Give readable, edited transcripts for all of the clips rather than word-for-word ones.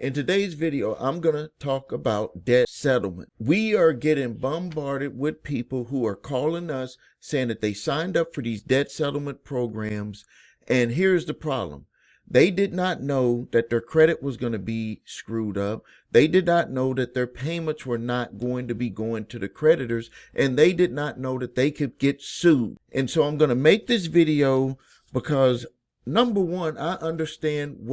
In today's video, I'm going to talk about debt settlement. We are getting bombarded with people who are calling us saying that they signed up for these debt settlement programs. And here's the problem. They did not know that their credit was going to be screwed up. They did not know that their payments were not going to be going to the creditors. And they did not know that they could get sued. And so I'm going to make this video because, number one, I understand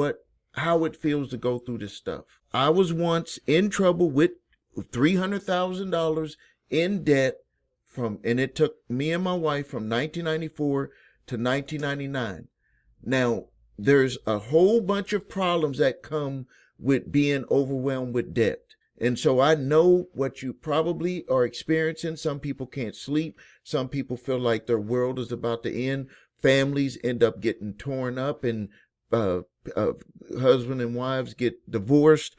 how it feels to go through this stuff. I was once in trouble with $300,000 in debt and it took me and my wife from 1994 to 1999. Now, there's a whole bunch of problems that come with being overwhelmed with debt. And so I know what you probably are experiencing. Some people can't sleep. Some people feel like their world is about to end. Families end up getting torn up and husband and wives get divorced.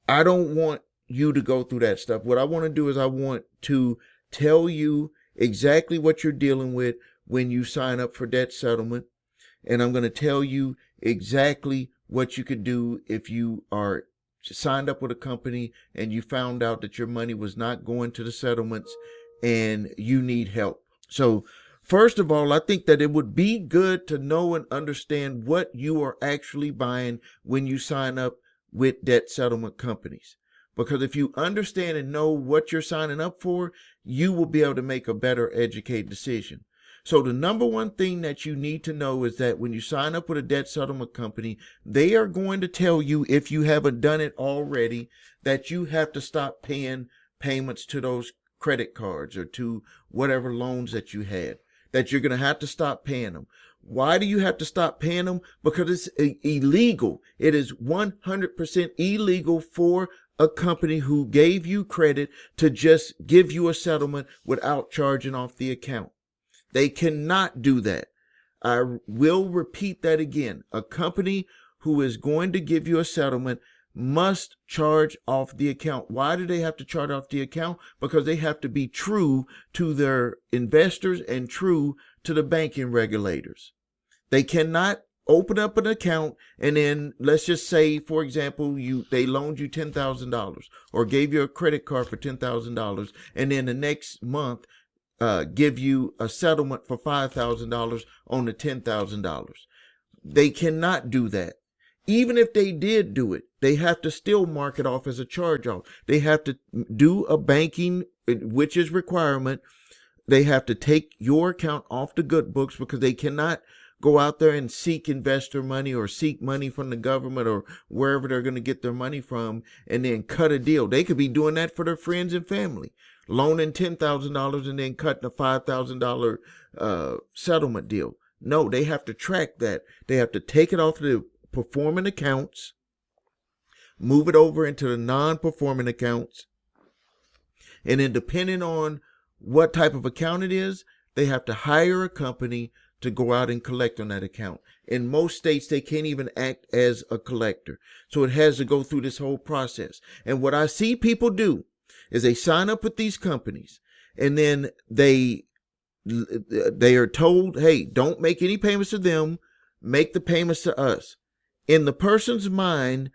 I don't want you to go through that stuff. What I want to do is I want to tell you exactly what you're dealing with when you sign up for debt settlement. And I'm going to tell you exactly what you could do if you are signed up with a company and you found out that your money was not going to the settlements and you need help. So first of all, I think that it would be good to know and understand what you are actually buying when you sign up with debt settlement companies. Because if you understand and know what you're signing up for, you will be able to make a better educated decision. So the number one thing that you need to know is that when you sign up with a debt settlement company, they are going to tell you, if you haven't done it already, that you have to stop paying payments to those credit cards or to whatever loans that you had, that you're going to have to stop paying them. Why do you have to stop paying them? Because it's illegal. It is 100% illegal for a company who gave you credit to just give you a settlement without charging off the account. They cannot do that. I will repeat that again. A company who is going to give you a settlement must charge off the account. Why do they have to charge off the account? Because they have to be true to their investors and true to the banking regulators. They cannot open up an account and then, let's just say, for example, they loaned you $10,000 or gave you a credit card for $10,000, and then the next month give you a settlement for $5,000 on the $10,000. They cannot do that. Even if they did do it, they have to still mark it off as a charge-off. They have to do a banking, which is requirement. They have to take your account off the good books because they cannot go out there and seek investor money or seek money from the government or wherever they're going to get their money from and then cut a deal. They could be doing that for their friends and family, loaning $10,000 and then cutting a $5,000 settlement deal. No, they have to track that. They have to take it off the performing accounts, move it over into the non-performing accounts, and then depending on what type of account it is, they have to hire a company to go out and collect on that account. In most states, they can't even act as a collector. So it has to go through this whole process. And what I see people do is they sign up with these companies and then they are told, hey, don't make any payments to them, make the payments to us. In the person's mind,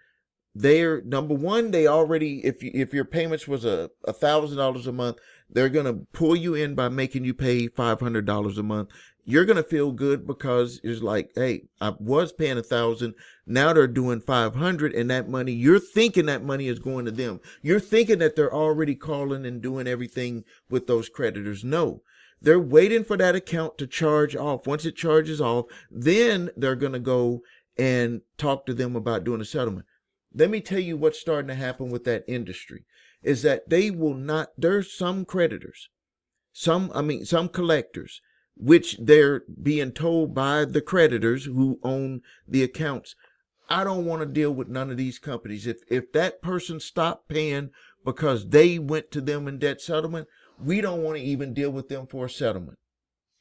they're, number one, they already, if your payments was $1,000 a month, they're going to pull you in by making you pay $500 a month. You're going to feel good because it's like, hey, I was paying $1,000. Now they're doing $500, and that money, you're thinking that money is going to them. You're thinking that they're already calling and doing everything with those creditors. No, they're waiting for that account to charge off. Once it charges off, then they're going to go and talk to them about doing a settlement. Let me tell you what's starting to happen with that industry is that they will not, there's some creditors, some collectors, which they're being told by the creditors who own the accounts, I don't want to deal with none of these companies. If that person stopped paying because they went to them in debt settlement, we don't want to even deal with them for a settlement.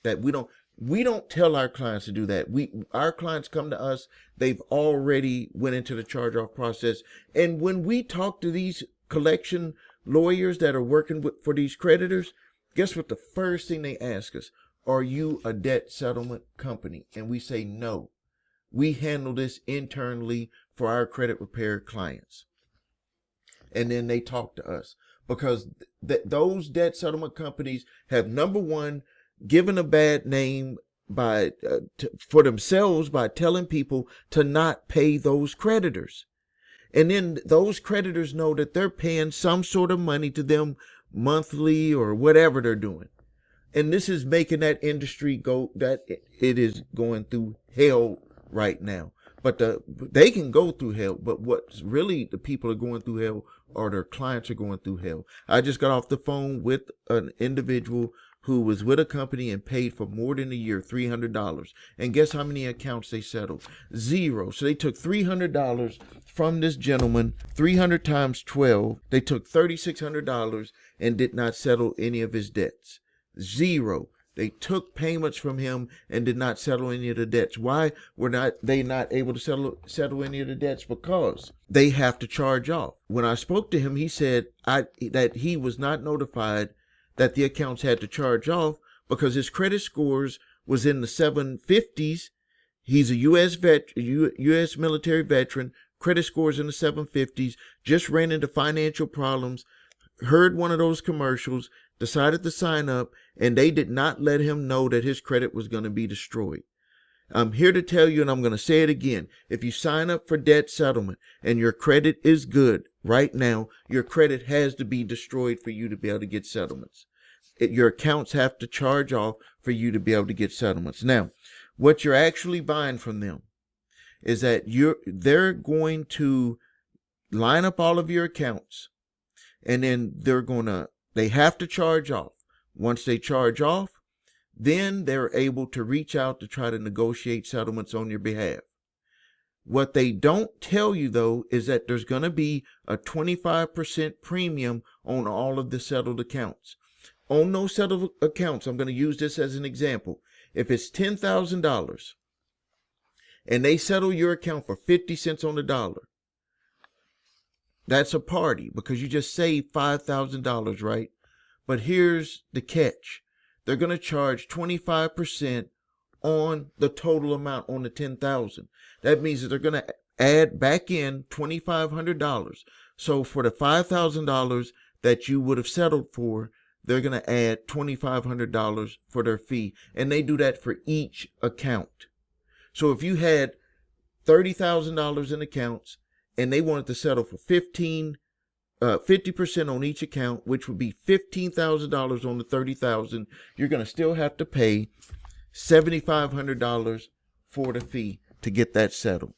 That we don't tell our clients to do that. Our clients come to us, they've already went into the charge-off process. And when we talk to these collection lawyers that are working for these creditors, guess what the first thing they ask us? Are you a debt settlement company? And we say no. We handle this internally for our credit repair clients. And then they talk to us because those debt settlement companies have, number one, given a bad name for themselves by telling people to not pay those creditors. And then those creditors know that they're paying some sort of money to them monthly or whatever they're doing. And this is making that industry go, that it is going through hell right now. But they can go through hell, but what's really the people are going through hell or their clients are going through hell. I just got off the phone with an individual who was with a company and paid for more than a year, $300. And guess how many accounts they settled? 0. So they took $300 from this gentleman, 300 times 12. They took $3,600 and did not settle any of his debts. 0. They took payments from him and did not settle any of the debts. Why were they not able to settle any of the debts? Because they have to charge off. When I spoke to him, he said that he was not notified that the accounts had to charge off because his credit scores was in the 750s. He's a U.S. military veteran, credit scores in the 750s, just ran into financial problems, heard one of those commercials, decided to sign up, and they did not let him know that his credit was going to be destroyed. I'm here to tell you, and I'm going to say it again. If you sign up for debt settlement and your credit is good right now, your credit has to be destroyed for you to be able to get settlements. Your accounts have to charge off for you to be able to get settlements. Now, what you're actually buying from them is that they're going to line up all of your accounts, and then they have to charge off. Once they charge off, then they're able to reach out to try to negotiate settlements on your behalf. What they don't tell you, though, is that there's going to be a 25% premium on all of the settled accounts. On those settled accounts, I'm going to use this as an example. If it's $10,000 and they settle your account for 50 cents on the dollar, that's a party because you just saved $5,000, right? But here's the catch. They're going to charge 25% on the total amount on the $10,000. That means that they're going to add back in $2,500. So for the $5,000 that you would have settled for, they're going to add $2,500 for their fee. And they do that for each account. So if you had $30,000 in accounts and they wanted to settle for 50% on each account, which would be $15,000 on the $30,000, you're going to still have to pay $7,500 for the fee to get that settled.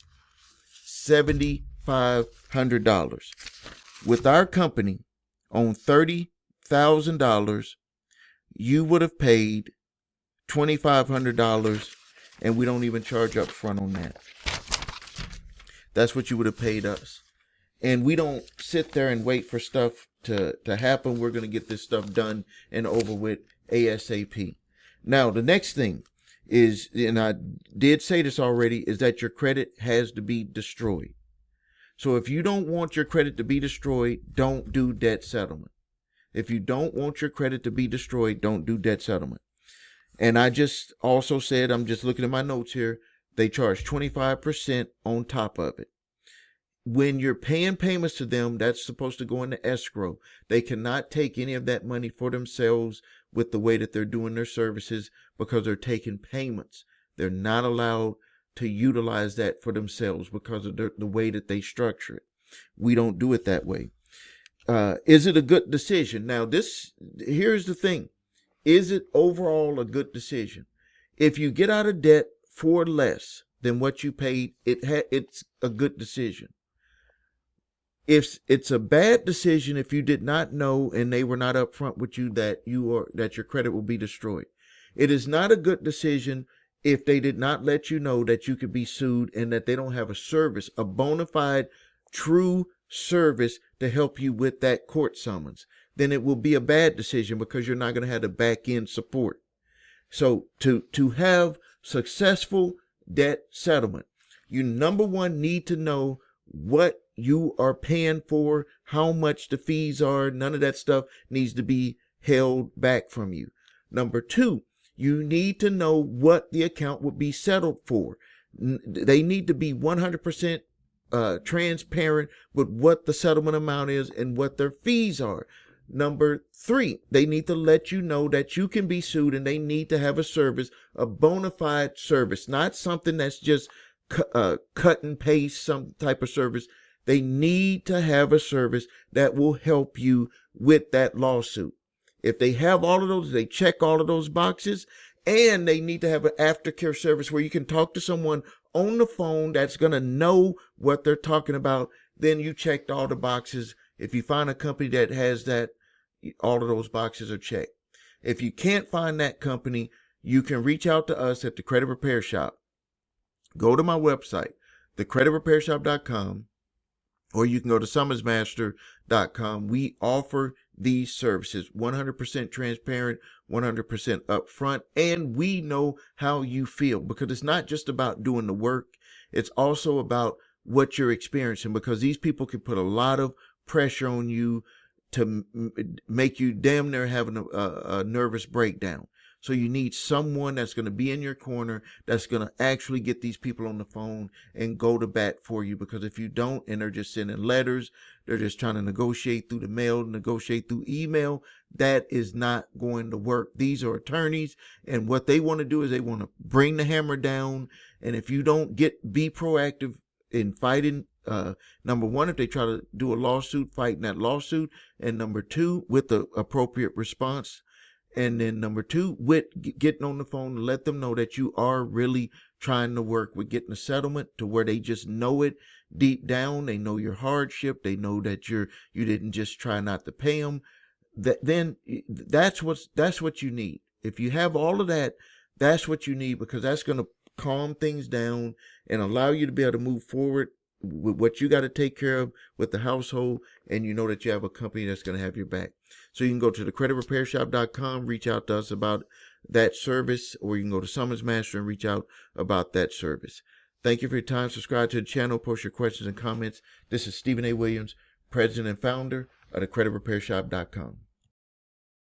$7,500. With our company, on $30,000, you would have paid $2,500, and we don't even charge up front on that. That's what you would have paid us. And we don't sit there and wait for stuff to happen. We're going to get this stuff done and over with ASAP. Now, the next thing is, and I did say this already, is that your credit has to be destroyed. So if you don't want your credit to be destroyed, don't do debt settlement. If you don't want your credit to be destroyed, don't do debt settlement. And I just also said, I'm just looking at my notes here, they charge 25% on top of it. When you're paying payments to them, that's supposed to go into escrow. They cannot take any of that money for themselves with the way that they're doing their services because they're taking payments. They're not allowed to utilize that for themselves because of the way that they structure it. We don't do it that way. Is it a good decision? Now, here's the thing. Is it overall a good decision? If you get out of debt for less than what you paid, it's a good decision. If it's a bad decision if you did not know and they were not upfront with you that your credit will be destroyed. It is not a good decision if they did not let you know that you could be sued and that they don't have a service, a bona fide, true service to help you with that court summons. Then it will be a bad decision because you're not going to have the back end support. So to have successful debt settlement, you number one need to know what you are paying for, how much the fees are. None of that stuff needs to be held back from you. Number two, you need to know what the account would be settled for. They need to be 100% transparent with what the settlement amount is and what their fees are. Number 3, they need to let you know that you can be sued, and they need to have a service, a bona fide service, not something that's just cut and paste, some type of service. They need to have a service that will help you with that lawsuit. If they have all of those, they check all of those boxes, and they need to have an aftercare service where you can talk to someone on the phone that's going to know what they're talking about. Then you checked all the boxes. If you find a company that has that, all of those boxes are checked. If you can't find that company, you can reach out to us at the Credit Repair Shop. Go to my website, thecreditrepairshop.com, or you can go to summersmaster.com. We offer these services 100% transparent, 100% upfront, and we know how you feel, because it's not just about doing the work. It's also about what you're experiencing, because these people can put a lot of pressure on you to make you damn near having a nervous breakdown. So you need someone that's going to be in your corner, that's going to actually get these people on the phone and go to bat for you. Because if you don't, and they're just sending letters, they're just trying to negotiate through the mail, negotiate through email, that is not going to work. These are attorneys, and what they want to do is they want to bring the hammer down. And if you don't be proactive in fighting, number 1, if they try to do a lawsuit, fighting that lawsuit, and number 2, with the appropriate response. And then number 2, with getting on the phone to let them know that you are really trying to work with getting a settlement to where they just know it deep down. They know your hardship. They know that you didn't just try not to pay them. That's what you need. If you have all of that, that's what you need, because that's going to calm things down and allow you to be able to move forward with what you got to take care of with the household, and you know that you have a company that's going to have your back. So you can go to thecreditrepairshop.com, reach out to us about that service, or you can go to Summers Master and reach out about that service. Thank you for your time. Subscribe to the channel, post your questions and comments. This is Stephen A. Williams, president and founder of thecreditrepairshop.com.